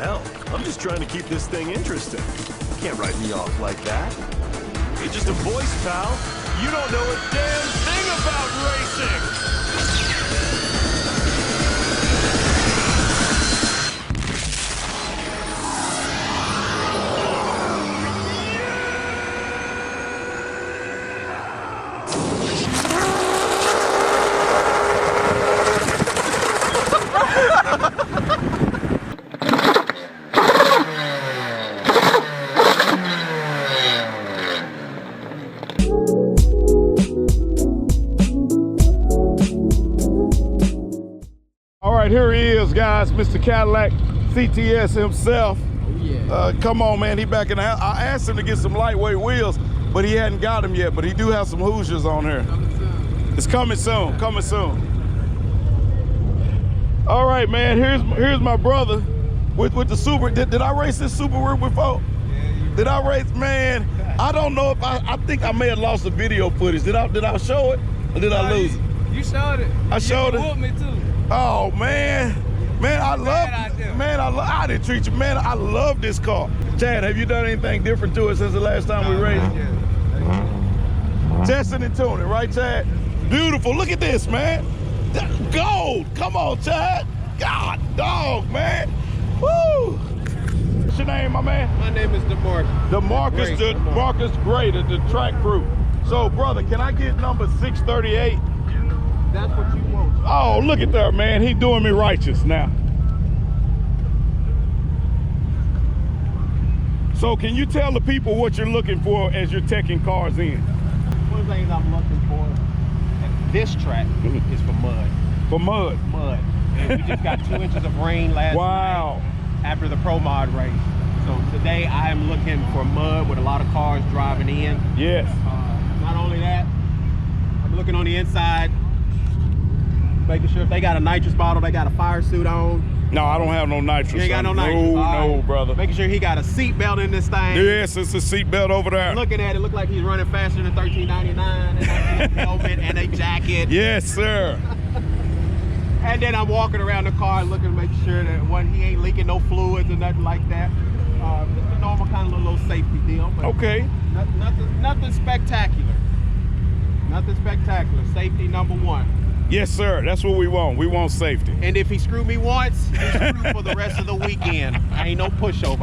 hell? I'm just trying to keep this thing interesting. You can't write me off like that. You're just a voice, pal. You don't know a damn thing about racing! All right, here he is, guys, Mr. Cadillac CTS himself. Oh, yeah. Come on, man, he back in the house. I asked him to get some lightweight wheels, but he hadn't got them yet, but he do have some Hoosiers on here. It's coming soon, coming soon. All right, man, here's my brother with the Subaru. Did I race this Subaru before? Yeah, did I race, man? I don't know if I think I may have lost the video footage. Did I show it or did I lose it? You showed it. I showed it. You whooped me too. Oh man, I didn't treat you, man. I love this car. Chad, have you done anything different to it since the last time we raced? Testing and tuning, right, Chad? Beautiful. Look at this, man. Gold. Come on, Chad. God, dog, man. Woo. What's your name, my man? My name is DeMarcus. DeMarcus Gray, the track crew. So, brother, can I get number 638? That's what you want. Oh, look at that, man. He doing me righteous now. So can you tell the people what you're looking for as you're taking cars in? One of the things I'm looking for at this track is for mud. For mud? Mud. And we just got 2 inches of rain last night after the Pro Mod race. So today I am looking for mud with a lot of cars driving in. Yes. Not only that, I'm looking on the inside, making sure if they got a nitrous bottle, they got a fire suit on. No, I don't have no nitrous. You ain't got no nitrous? No, brother. Making sure he got a seat belt in this thing. Yes, it's a seat belt over there. Looking at it, look like he's running faster than 1399, and a helmet and a jacket. Yes, sir. And then I'm walking around the car looking to make sure that he ain't leaking no fluids or nothing like that. Just a normal kind of little safety deal. But okay. Nothing spectacular. Nothing spectacular. Safety number one. Yes, sir. That's what we want. We want safety. And if he screwed me once, he's screwed for the rest of the weekend. I ain't no pushover.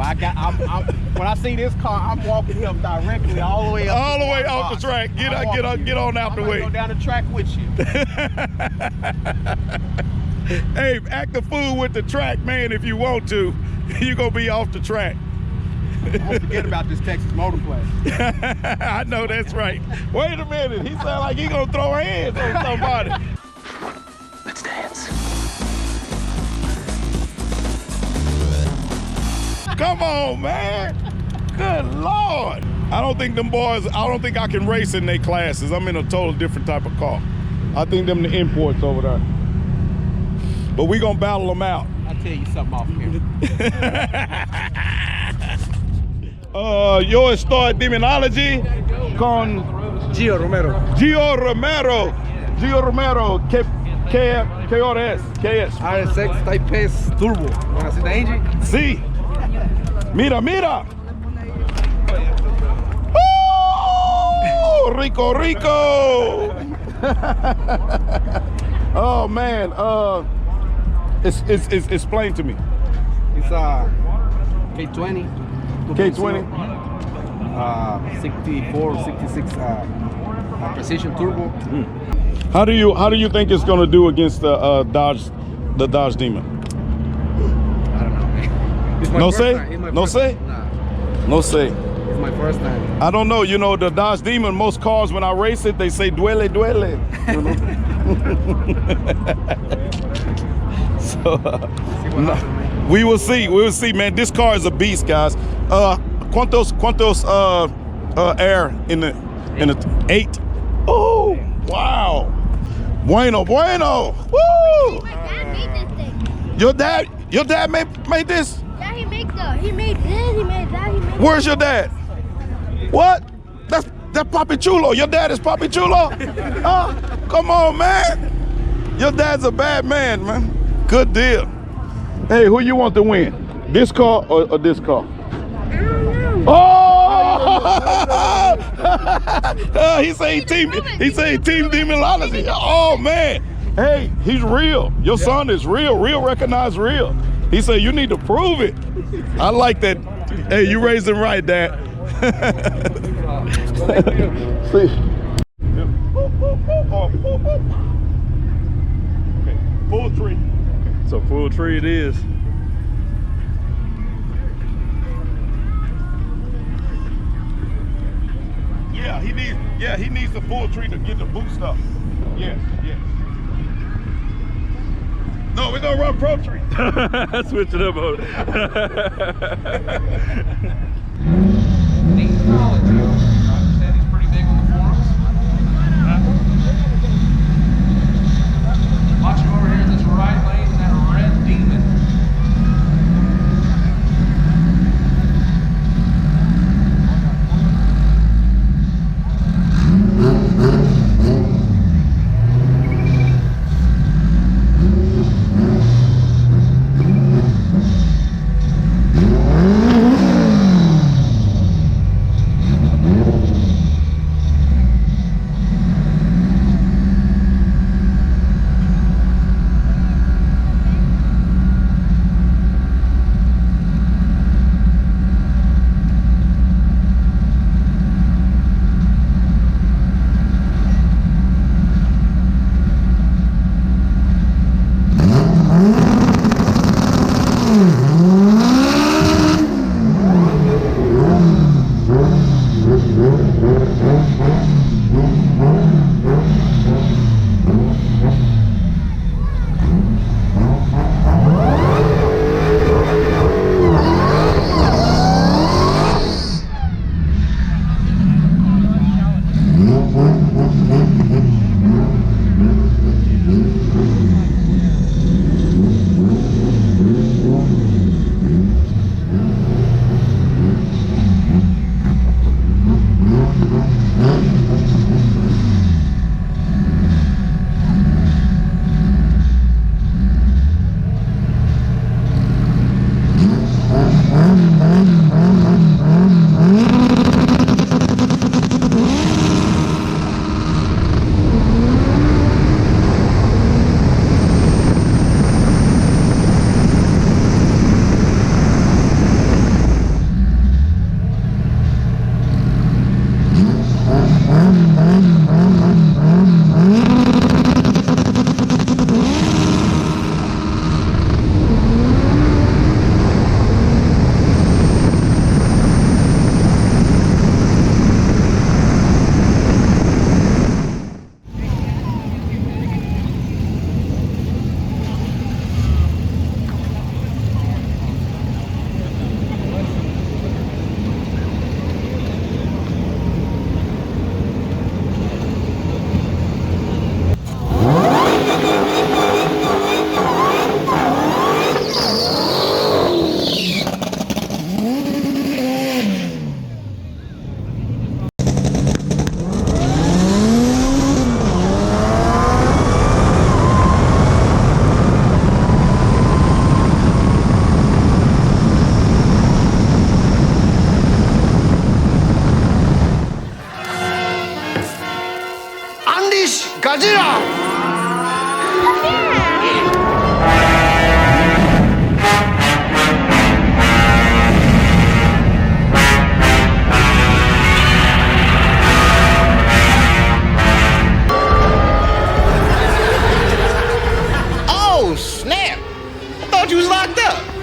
When I see this car, I'm walking him directly all the way up. All the way off the track. Get on out the way. Go down the track with you. Hey, act the fool with the track, man. If you want to, you're gonna be off the track. Don't forget about this Texas motor plate. I know that's right. Wait a minute. He sound like he gonna throw hands on somebody. Let's dance. Come on, man. Good Lord. I don't think I can race in their classes. I'm in a total different type of car. I think them the imports over there. But we gonna battle them out. I'll tell you something off here. Yo estoy terminology con Gio Romero. Gio Romero. Gio Romero, ¿qué hora es? ¿Qué es? RSX Type S Turbo. ¿Wanna see the engine? Sí. Mira. Rico. Oh man, it's explain to me. It's a K20. K20. 64, 66 precision turbo. How do you think it's gonna do against the Dodge Demon? I don't know, man. It's my No first say? time. No say? Nah, No say. it's my first time. I don't know. You know, the Dodge Demon, most cars when I race it, they say duele. You know? So we will see, man. This car is a beast, guys. ¿Cuántos air in the 8? Oh, wow. Bueno. Woo! My dad made this thing. Your dad made this? Yeah, he made this, he made that, Where's your dad? What? That's Papi Chulo. Your dad is Papi Chulo? Come on, man. Your dad's a bad man. Good deal. Hey, who you want to win? This car or this car? I don't know. Oh! He said team demonology. Oh man. Hey, he's real. Your son is real. Real recognized real. He said you need to prove it. I like that. Hey, you raised him right, Dad. See. Okay, full tree. So full tree it is. Yeah, he needs the full tree to get the boost up. Yes. No, we're gonna run pro tree. Switch it up. Neat knowledge. I understand he's pretty big on the forums. Watch him over here in this right lane, that red demon.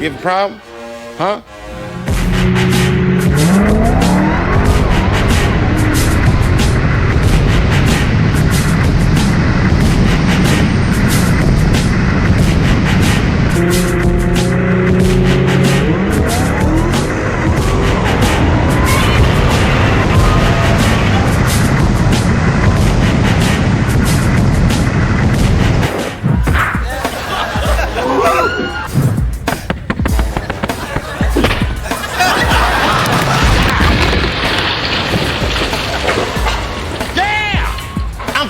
You have a problem? Huh?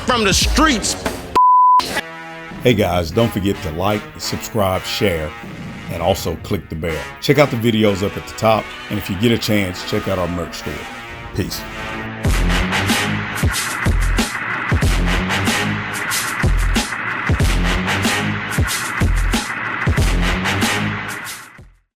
From the streets. Hey guys, don't forget to like, subscribe, share, and also click the bell. Check out the videos up at the top, and if you get a chance, check out our merch store. Peace.